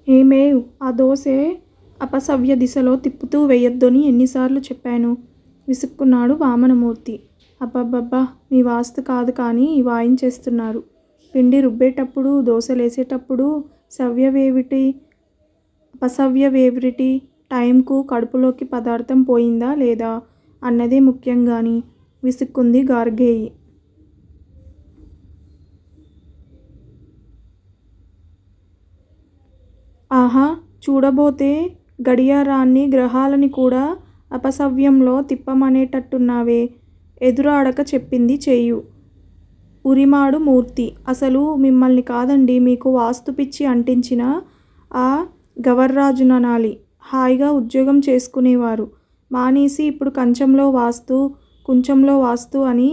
ఏమేవ్ ఆ దోసె అపసవ్య దిశలో తిప్పుతూ వెయ్యొద్దని ఎన్నిసార్లు చెప్పాను విసుక్కున్నాడు వామనమూర్తి. అబ్బబ్బబ్బా మీ వాస్తు కాదు కానీ వాయించేస్తున్నారు. పిండి రుబ్బేటప్పుడు దోశలేసేటప్పుడు సవ్యవేవిటి అపసవ్యవేవిటి టైంకు కడుపులోకి పదార్థం పోయిందా లేదా అన్నదే ముఖ్యంగాని విసుక్కుంది గార్గేయి. ఆహా చూడబోతే గడియారాన్ని గ్రహాలని కూడా అపసవ్యంలో తిప్పమనేటట్టున్నావే ఎదురాడక చెప్పింది చేయు. ఉరిమాడు మూర్తి. అసలు మిమ్మల్ని కాదండి మీకు వాస్తు పిచ్చి అంటించిన ఆ గవర్రాజుననాలి. హాయిగా ఉద్యోగం చేసుకునేవారు మానేసి ఇప్పుడు కంచంలో వాస్తు కుంచంలో వాస్తు అని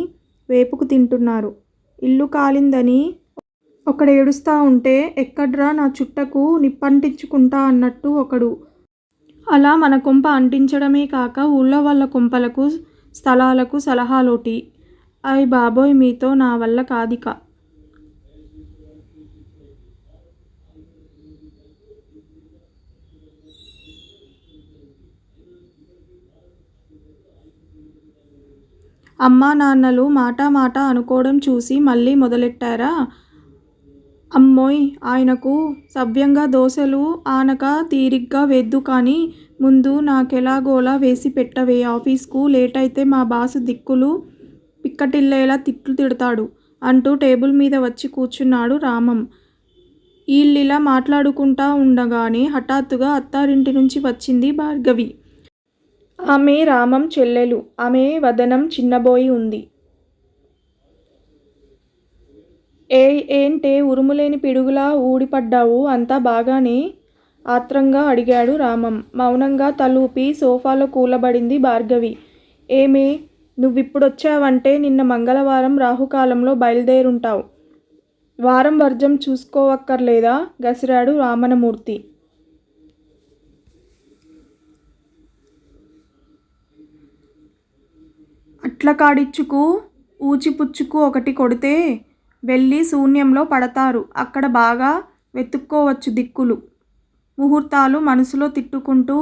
వేపుకు తింటున్నారు. ఇల్లు కాలిందని ఒకడేడుస్తా ఉంటే ఎక్కడ్రా నా చుట్టకు నిప్పంటించుకుంటా అన్నట్టు ఒకడు. అలా మన కొంప అంటించడమే కాక ఊళ్ళో వాళ్ళ కొంపలకు స్థలాలకు సలహాలోటి. అయ్ బాబోయ్ మీతో నా వల్ల కాదిక. అమ్మా నాన్నలు మాటా మాట అనుకోవడం చూసి మళ్ళీ మొదలెట్టారా? అమ్మోయ్ ఆయనకు సవ్యంగా దోశలు ఆనక తీరిగ్గా వేద్దు కానీ ముందు నాకెలాగోలా వేసి పెట్టవే ఆఫీసుకు లేటైతే మా బాసు దిక్కులు పిక్కటిల్లేలా తిట్లు తిడతాడు అంటూ టేబుల్ మీద వచ్చి కూర్చున్నాడు రామం. ఈళ్ళిలా మాట్లాడుకుంటా ఉండగానే హఠాత్తుగా అత్తారింటి నుంచి వచ్చింది భార్గవి. ఆమె రామం చెల్లెలు. ఆమె వదనం చిన్నబోయి ఉంది. ఏంటే ఉరుములేని పిడుగులా ఊడిపడ్డావు అంతా బాగానే? ఆత్రంగా అడిగాడు రామం. మౌనంగా తలూపి సోఫాలో కూలబడింది భార్గవి. ఏమే నువ్విప్పుడొచ్చావంటే నిన్న మంగళవారం రాహుకాలంలో బయలుదేరుంటావు. వారం వర్జం చూసుకోవక్కర్లేదా? గసిరాడు వామనమూర్తి. అట్లకాడిచ్చుకు ఊచిపుచ్చుకు ఒకటి కొడితే వెళ్ళి శూన్యంలో పడతారు. అక్కడ బాగా వెతుక్కోవచ్చు దిక్కులు. ముహూర్తాలు మనసులో తిట్టుకుంటూ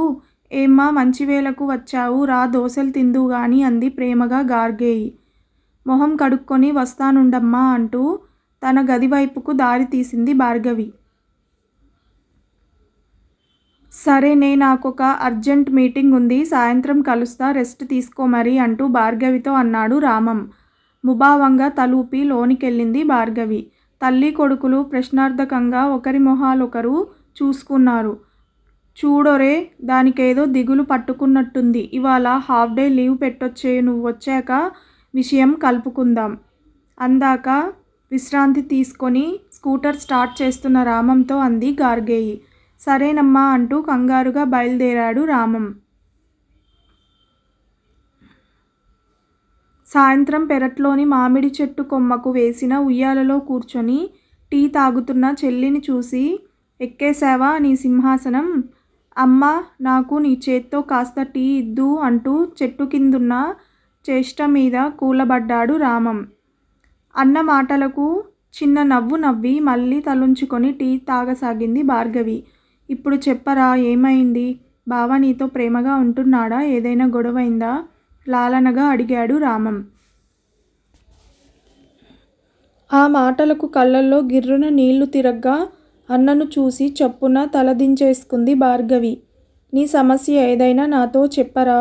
ఏమ్మా మంచివేళకు వచ్చావు రా దోశలు తిందువుగాని అంది ప్రేమగా గార్గేయి. మొహం కడుక్కొని వస్తానుండమ్మా అంటూ తన గదివైపుకు దారి తీసింది భార్గవి. సరేనే నాకొక అర్జెంట్ మీటింగ్ ఉంది సాయంత్రం కలుస్తా రెస్ట్ తీసుకో మరి అంటూ భార్గవితో అన్నాడు రామం. ముభావంగా తలూపి లోనికెళ్ళింది భార్గవి. తల్లి కొడుకులు ప్రశ్నార్థకంగా ఒకరి మొహాలొకరు చూసుకున్నారు. చూడొరే దానికేదో దిగులు పట్టుకున్నట్టుంది. ఇవాళ హాఫ్ డే లీవ్ పెట్టొచ్చే నువ్వొచ్చాక విషయం కలుపుకుందాం. అందాక విశ్రాంతి తీసుకొని స్కూటర్ స్టార్ట్ చేస్తున్న రామంతో అంది గార్గేయి. సరేనమ్మా అంటూ కంగారుగా బయలుదేరాడు రామం. సాయంత్రం పెరట్లోని మామిడి చెట్టు కొమ్మకు వేసిన ఉయ్యాలలో కూర్చొని టీ తాగుతున్న చెల్లిని చూసి ఎక్కేశావా నీ సింహాసనం? అమ్మా నాకు నీ చేత్తో కాస్త టీ ఇద్దు అంటూ చెట్టు కిందున్న చేష్ట మీద కూలబడ్డాడు రామం. అన్న మాటలకు చిన్న నవ్వు నవ్వి మళ్ళీ తలుంచుకొని టీ తాగసాగింది భార్గవి. ఇప్పుడు చెప్పరా ఏమైంది? బావ నీతో ప్రేమగా ఉంటున్నాడా? ఏదైనా గొడవైందా? లాలనగా అడిగాడు రామం. ఆ మాటలకు కళ్ళల్లో గిర్రున నీళ్లు తిరగ్గా అన్నను చూసి చప్పున తలదించేసుకుంది భార్గవి. నీ సమస్య ఏదైనా నాతో చెప్పరా?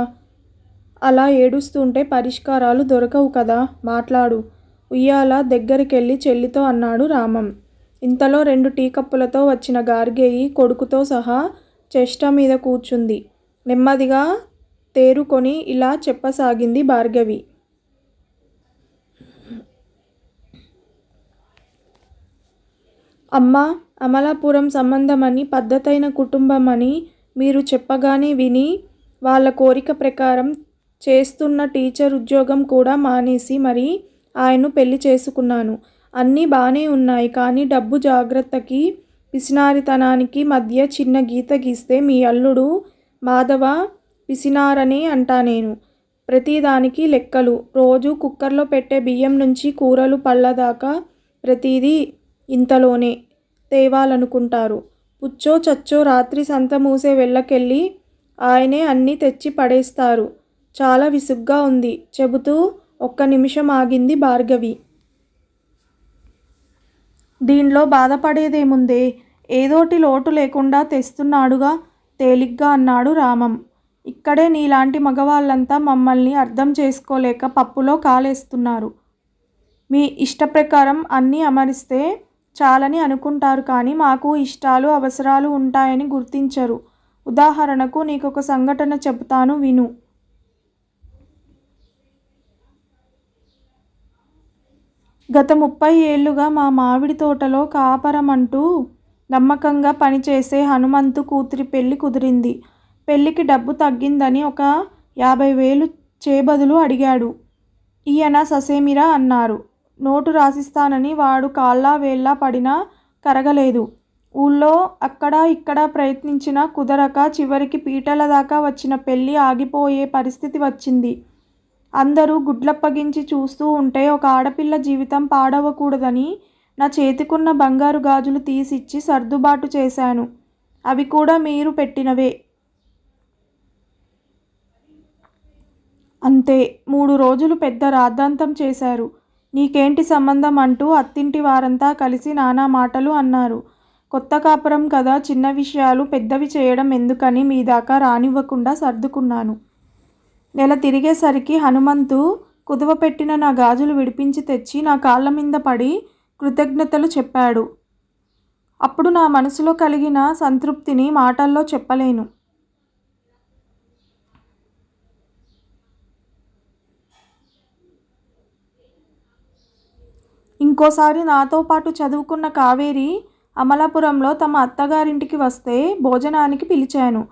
అలా ఏడుస్తుంటే పరిష్కారాలు దొరకవు కదా మాట్లాడు ఉయ్యాల దగ్గరికెళ్ళి చెల్లితో అన్నాడు రామం. ఇంతలో 2 టీ కప్పులతో వచ్చిన గార్గేయి కొడుకుతో సహా చెష్ట మీద కూర్చుంది. నెమ్మదిగా తేరుకొని ఇలా చెప్పసాగింది భార్గవి. అమ్మా అమలాపురం సంబంధమని పద్ధతైన కుటుంబమని మీరు చెప్పగానే విని వాళ్ళ కోరిక ప్రకారం చేస్తున్న టీచర్ ఉద్యోగం కూడా మానేసి మరి ఆయన్ను పెళ్లి చేసుకున్నాను. అన్నీ బానే ఉన్నాయి కానీ డబ్బు జాగ్రత్తకి పిసినారితనానికి మధ్య చిన్న గీత గీస్తే మీ అల్లుడు మాధవ పిసినారనే అంటా నేను. ప్రతిదానికి లెక్కలు. రోజు కుక్కర్లో పెట్టే బియ్యం నుంచి కూరలు పళ్ళ దాకా ప్రతిదీ ఇంతలోనే తేవాలనుకుంటారు. పుచ్చో చచ్చో రాత్రి సంత మూసే వెళ్ళకెళ్ళి ఆయనే అన్నీ తెచ్చి పడేస్తారు. చాలా విసుగ్గా ఉంది చెబుతూ ఒక్క నిమిషం ఆగింది భార్గవి. దీనిలో బాధపడేదేముందే, ఏదోటి లోటు లేకుండా తెస్తున్నాడుగా తేలిగ్గా అన్నాడు రామం. ఇక్కడే నీలాంటి మగవాళ్ళంతా మమ్మల్ని అర్థం చేసుకోలేక పప్పులో కాలేస్తున్నారు. మీ ఇష్టప్రకారం అన్నీ అమరిస్తే చాలని అనుకుంటారు కానీ మాకు ఇష్టాలు అవసరాలు ఉంటాయని గుర్తించరు. ఉదాహరణకు నీకొక సంఘటన చెబుతాను విను. గత 30 ఏళ్లుగా మా మామిడి తోటలో కాపరమంటూ నమ్మకంగా పనిచేసే హనుమంతు కూతురి పెళ్లి కుదిరింది. పెళ్లికి డబ్బు తగ్గిందని ఒక 50,000 చేబదులు అడిగాడు. ఈయన ససేమిరా అన్నారు. నోటు రాసిస్తానని వాడు కాళ్ళా వేళ్ళా పడినా కరగలేదు. ఊళ్ళో అక్కడా ఇక్కడా ప్రయత్నించినా కుదరక చివరికి పీటల దాకా వచ్చిన పెళ్లి ఆగిపోయే పరిస్థితి వచ్చింది. అందరూ గుడ్లప్పగించి చూస్తూ ఉంటే ఒక ఆడపిల్ల జీవితం పాడవకూడదని నా చేతికున్న బంగారు గాజులు తీసిచ్చి సర్దుబాటు చేశాను. అవి కూడా మీరు పెట్టినవే. అంతే. 3 రోజులు పెద్ద రాద్ధాంతం చేశారు. నీకేంటి సంబంధం అంటూ అత్తింటి వారంతా కలిసి నానా మాటలు అన్నారు. కొత్త కాపురం కదా, చిన్న విషయాలు పెద్దవి చేయడం ఎందుకని మీ దాకా రానివ్వకుండా సర్దుకున్నాను. నెల తిరిగేసరికి హనుమంతు కుదువపెట్టిన నా గాజులు విడిపించి తెచ్చి నా కాళ్ళ మీద పడి కృతజ్ఞతలు చెప్పాడు. అప్పుడు నా మనసులో కలిగిన సంతృప్తిని మాటల్లో చెప్పలేను. ఇంకోసారి నాతో పాటు చదువుకున్న కావేరి అమలాపురంలో తమ అత్తగారింటికి వస్తే భోజనానికి పిలిచాను.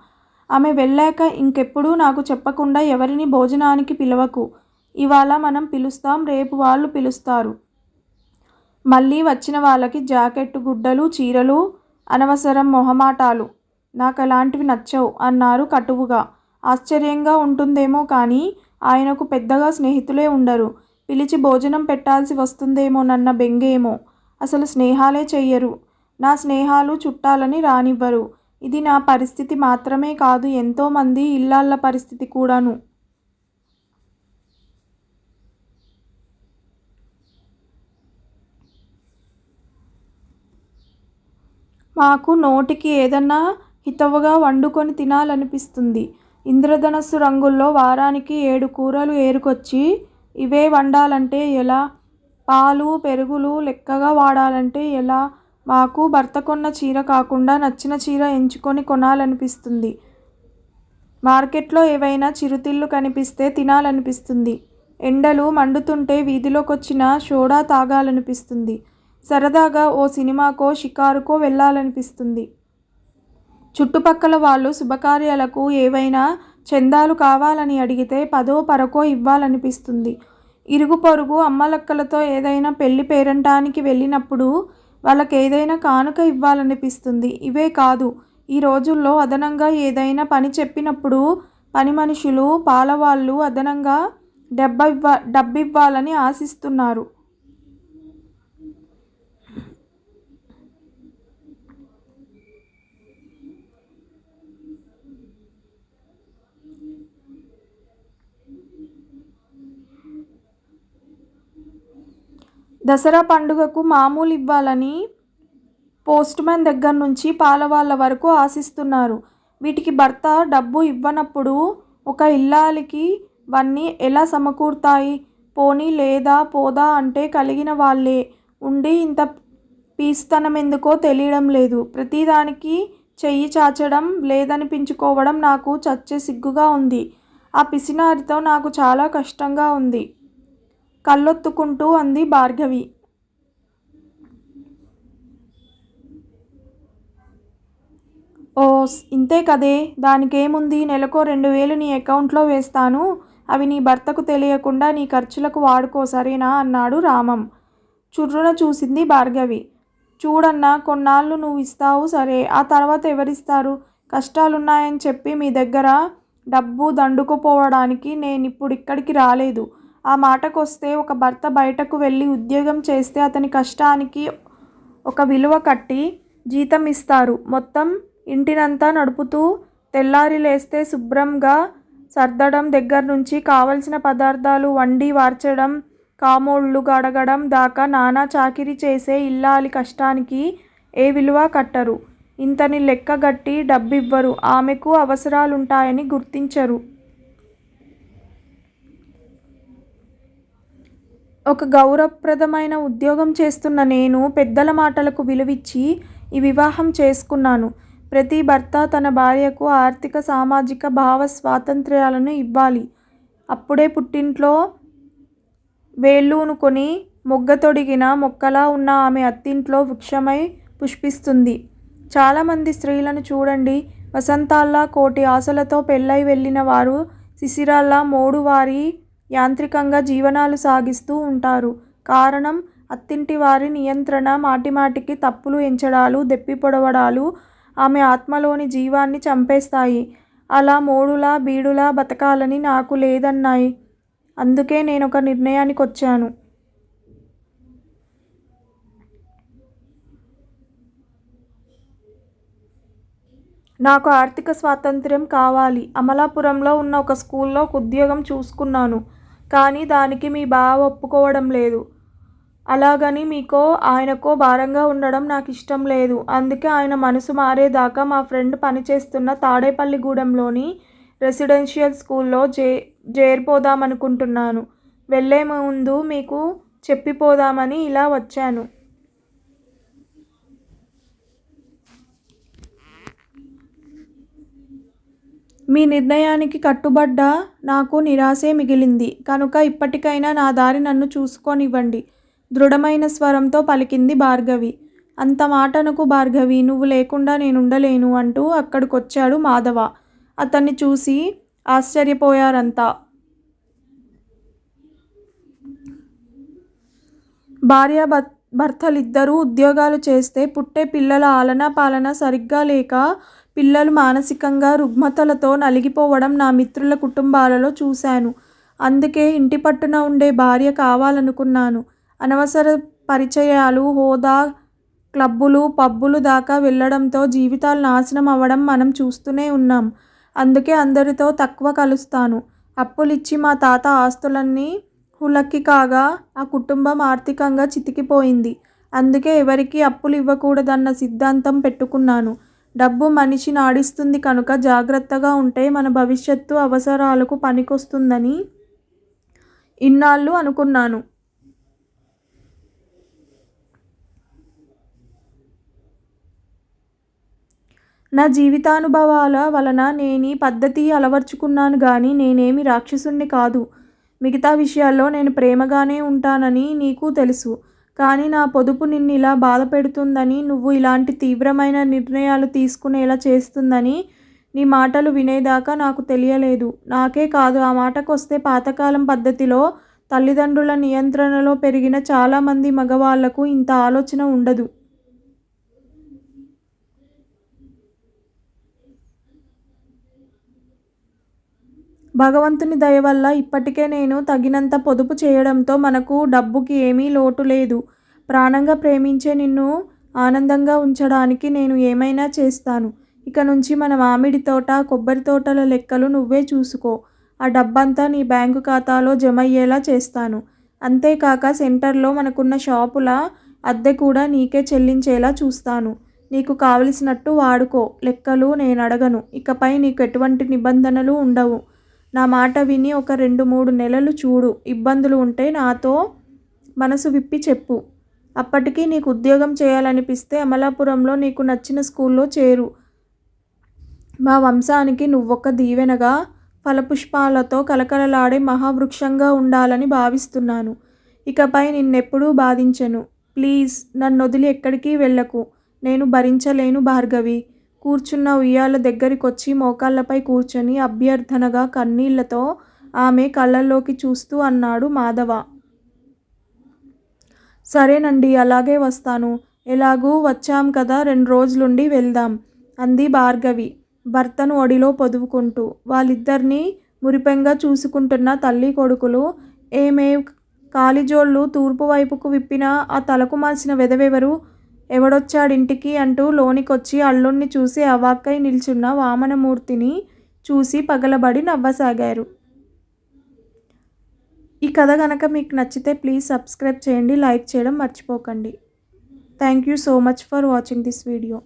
ఆమె వెళ్ళాక ఇంకెప్పుడూ నాకు చెప్పకుండా ఎవరిని భోజనానికి పిలవకు. ఇవాళ మనం పిలుస్తాం, రేపు వాళ్ళు పిలుస్తారు. మళ్ళీ వచ్చిన వాళ్ళకి జాకెట్టు, గుడ్డలు, చీరలు, అనవసరం మొహమాటాలు. నాకలాంటివి నచ్చవు అన్నారు కటువుగా. ఆశ్చర్యంగా ఉంటుందేమో కానీ ఆయనకు పెద్దగా స్నేహితులే ఉండరు. పిలిచి భోజనం పెట్టాల్సి వస్తుందేమోనన్న బెంగేమో. అసలు స్నేహాలే చెయ్యరు. నా స్నేహాలు చుట్టాలని రానివ్వరు. ఇది నా పరిస్థితి మాత్రమే కాదు, ఎంతోమంది ఇల్లాళ్ళ పరిస్థితి కూడాను. మాకు నోటికి ఏదన్నా హితవుగా వండుకొని తినాలనిపిస్తుంది. ఇంద్రధనస్సు రంగుల్లో వారానికి 7 కూరలు ఏరుకొచ్చి ఇవే వండాలంటే ఎలా? పాలు పెరుగులు లెక్కగా వాడాలంటే ఎలా? మాకు భర్త కొన్న చీర కాకుండా నచ్చిన చీర ఎంచుకొని కొనాలనిపిస్తుంది. మార్కెట్లో ఏవైనా చిరుతిళ్ళు కనిపిస్తే తినాలనిపిస్తుంది. ఎండలు మండుతుంటే వీధిలోకొచ్చిన సోడా తాగాలనిపిస్తుంది. సరదాగా ఓ సినిమాకో షికారుకో వెళ్ళాలనిపిస్తుంది. చుట్టుపక్కల వాళ్ళు శుభకార్యాలకు ఏవైనా చందాలు కావాలని అడిగితే 10 పరకో ఇవ్వాలనిపిస్తుంది. ఇరుగు పొరుగు అమ్మలక్కలతో ఏదైనా పెళ్లి పేరంటానికి వెళ్ళినప్పుడు వాళ్ళకేదైనా కానుక ఇవ్వాలనిపిస్తుంది. ఇవే కాదు, ఈ రోజుల్లో అదనంగా ఏదైనా పని చెప్పినప్పుడు పని మనుషులు, పాలవాళ్ళు అదనంగా డబ్బివ్వాలని ఆశిస్తున్నారు. దసరా పండుగకు మామూలు ఇవ్వాలని పోస్ట్‌మ్యాన్ దగ్గర నుంచి పాలవాళ్ళ వరకు ఆశిస్తున్నారు. వీటికి భర్త డబ్బు ఇవ్వనప్పుడు ఒక ఇల్లాలికి వన్నీ ఎలా సమకూరుతాయి? పోనీ లేదా పోదా అంటే కలిగిన వాళ్ళే ఉండి ఇంత పీసుతనమెందుకో తెలియడం లేదు. ప్రతిదానికి చెయ్యి చాచడం, లేదనిపించుకోవడం నాకు చచ్చే సిగ్గుగా ఉంది. ఆ పిసినారితో నాకు చాలా కష్టంగా ఉంది కళ్ళొత్తుకుంటూ అంది భార్గవి. ఓస్ ఇంతే కదే, దానికేముంది, నెలకో 2,000 నీ అకౌంట్లో వేస్తాను. అవి నీ భర్తకు తెలియకుండా నీ ఖర్చులకు వాడుకో సరేనా అన్నాడు రామం. చుర్రున చూసింది భార్గవి. చూడన్నా, కొన్నాళ్ళు నువ్వు ఇస్తావు సరే, ఆ తర్వాత ఎవరిస్తారు? కష్టాలున్నాయని చెప్పి మీ దగ్గర డబ్బు దండుకుపోవడానికి నేనిప్పుడిక్కడికి రాలేదు. ఆ మాటకొస్తే ఒక భర్త బయటకు వెళ్ళి ఉద్యోగం చేస్తే అతని కష్టానికి ఒక విలువ కట్టి జీతం ఇస్తారు. మొత్తం ఇంటినంతా నడుపుతూ తెల్లారి లేస్తే శుభ్రంగా సర్దడం దగ్గర్నుంచి కావలసిన పదార్థాలు వండి వార్చడం, కామోళ్ళు కడగడం దాకా నానా చాకిరీ చేసే ఇల్లాలి కష్టానికి ఏ విలువ కట్టరు. ఇంతని లెక్కగట్టి డబ్బివ్వరు. ఆమెకు అవసరాలుంటాయని గుర్తించరు. ఒక గౌరవప్రదమైన ఉద్యోగం చేస్తున్న నేను పెద్దల మాటలకు విలువిచ్చి ఈ వివాహం చేసుకున్నాను. ప్రతి భర్త తన భార్యకు ఆర్థిక, సామాజిక, భావ స్వాతంత్ర్యాలను ఇవ్వాలి. అప్పుడే పుట్టింట్లో వేళ్ళూనుకొని మొగ్గతొడిగిన మొక్కలా ఉన్న ఆమె అత్తింట్లో వృక్షమై పుష్పిస్తుంది. చాలామంది స్త్రీలను చూడండి. వసంతాల్లా కోటి ఆశలతో పెళ్ళై వెళ్ళిన వారు శిశిరాల్లా మోడువారి యాంత్రికంగా జీవనాలు సాగిస్తూ ఉంటారు. కారణం అత్తింటి వారి నియంత్రణ, మాటిమాటికి తప్పులు ఎంచడాలు, దెప్పిపొడవడాలు ఆమె ఆత్మలోని జీవాన్ని చంపేస్తాయి. అలా మోడులా బీడులా బతకాలని నాకు లేదన్నాయ్. అందుకే నేనొక నిర్ణయానికొచ్చాను. నాకు ఆర్థిక స్వాతంత్ర్యం కావాలి. అమలాపురంలో ఉన్న ఒక స్కూల్లో ఉద్యోగం చూసుకున్నాను. కానీ దానికి మీ బావ ఒప్పుకోవడం లేదు. అలాగని మీకో ఆయనకో భారంగా ఉండడం నాకిష్టం లేదు. అందుకే ఆయన మనసు మారేదాకా మా ఫ్రెండ్ పనిచేస్తున్న తాడేపల్లిగూడెంలోని రెసిడెన్షియల్ స్కూల్లో జేరిపోదామనుకుంటున్నాను. వెళ్ళే ముందు మీకు చెప్పిపోదామని ఇలా వచ్చాను. మీ నిర్ణయానికి కట్టుబడ్డా నాకు నిరాశే మిగిలింది. కనుక ఇప్పటికైనా నా దారి నన్ను చూసుకోనివ్వండి దృఢమైన స్వరంతో పలికింది భార్గవి. అంత మాటనకు భార్గవి, నువ్వు లేకుండా నేనుండలేను అంటూ అక్కడికొచ్చాడు మాధవ. అతన్ని చూసి ఆశ్చర్యపోయారంతా. భార్య భర్తలిద్దరూ ఉద్యోగాలు చేస్తే పుట్టే పిల్లల ఆలనా పాలన సరిగ్గా లేక పిల్లలు మానసికంగా రుగ్మతలతో నలిగిపోవడం నా మిత్రుల కుటుంబాలలో చూశాను. అందుకే ఇంటి పట్టున ఉండే భార్య కావాలనుకున్నాను. అనవసర పరిచయాలు, హోదా, క్లబ్బులు, పబ్బులు దాకా వెళ్ళడంతో జీవితాలు నాశనం అవ్వడం మనం చూస్తూనే ఉన్నాం. అందుకే అందరితో తక్కువ కలుస్తాను. అప్పులిచ్చి మా తాత ఆస్తులన్నీ హులక్కి కాగా ఆ కుటుంబం ఆర్థికంగా చితికిపోయింది. అందుకే ఎవరికీ అప్పులు ఇవ్వకూడదన్న సిద్ధాంతం పెట్టుకున్నాను. డబ్బు మనిషిని ఆడిస్తుంది కనుక జాగ్రత్తగా ఉంటే మన భవిష్యత్తు అవసరాలకు పనికొస్తుందని ఇన్నాళ్ళు అనుకున్నాను. నా జీవితానుభవాల వలన నేనీ పద్ధతి అలవర్చుకున్నాను గాని నేనేమి రాక్షసుణ్ణి కాదు. మిగతా విషయాల్లో నేను ప్రేమగానే ఉంటానని నీకు తెలుసు. కానీ నా పొదుపు నిన్నిలా బాధపెడుతుందని, నువ్వు ఇలాంటి తీవ్రమైన నిర్ణయాలు తీసుకునేలా చేస్తుందని నీ మాటలు వినేదాకా నాకు తెలియలేదు. నాకే కాదు, ఆ మాటకొస్తే పాతకాలం పద్ధతిలో తల్లిదండ్రుల నియంత్రణలో పెరిగిన చాలామంది మగవాళ్లకు ఇంత ఆలోచన ఉండదు. భగవంతుని దయ వల్ల ఇప్పటికే నేను తగినంత పొదుపు చేయడంతో మనకు డబ్బుకి ఏమీ లోటు లేదు. ప్రాణంగా ప్రేమించే నిన్ను ఆనందంగా ఉంచడానికి నేను ఏమైనా చేస్తాను. ఇక నుంచి మన మామిడి తోట, కొబ్బరి తోటల లెక్కలు నువ్వే చూసుకో. ఆ డబ్బంతా నీ బ్యాంకు ఖాతాలో జమయ్యేలా చేస్తాను. అంతేకాక సెంటర్లో మనకున్న షాపుల అద్దె కూడా నీకే చెల్లించేలా చూస్తాను. నీకు కావలసినట్టు వాడుకో. లెక్కలు నేనడగను. ఇకపై నీకు ఎటువంటి నిబంధనలు ఉండవు. నా మాట విని ఒక 2-3 నెలలు చూడు. ఇబ్బందులు ఉంటే నాతో మనసు విప్పి చెప్పు. అప్పటికి నీకు ఉద్యోగం చేయాలనిపిస్తే అమలాపురంలో నీకు నచ్చిన స్కూల్లో చేరు. మా వంశానికి నువ్వొక దీవెనగా, ఫలపుష్పాలతో కలకలలాడే మహావృక్షంగా ఉండాలని భావిస్తున్నాను. ఇకపై నిన్నెప్పుడూ బాధించను. ప్లీజ్ నన్నొదిలి ఎక్కడికి వెళ్ళకు. నేను భరించలేను భార్గవి. కూర్చున్న ఉయ్యాల దగ్గరికొచ్చి మోకాళ్ళపై కూర్చొని అభ్యర్థనగా కన్నీళ్లతో ఆమె కళ్ళల్లోకి చూస్తూ అన్నాడు మాధవ. సరేనండి, అలాగే వస్తాను. ఎలాగూ వచ్చాం కదా, 2 రోజులుండి వెళ్దాం అంది భార్గవి భర్తను ఒడిలో పొదువుకుంటూ. వాళ్ళిద్దరినీ మురిపెంగా చూసుకుంటున్న తల్లి కొడుకులు. ఏమే కాలిజోళ్ళు తూర్పు వైపుకు విప్పిన ఆ తలకు మాసిన వెధవెవరు? ఎవడొచ్చాడింటికి అంటూ లోనికొచ్చి అల్లుణ్ణి చూసి అవాక్కై నిల్చున్న వామనమూర్తిని చూసి పగలబడి నవ్వసాగారు. ఈ కథ కనుక మీకు నచ్చితే ప్లీజ్ సబ్స్క్రైబ్ చేయండి, లైక్ చేయడం మర్చిపోకండి. Thank you so much for watching this video.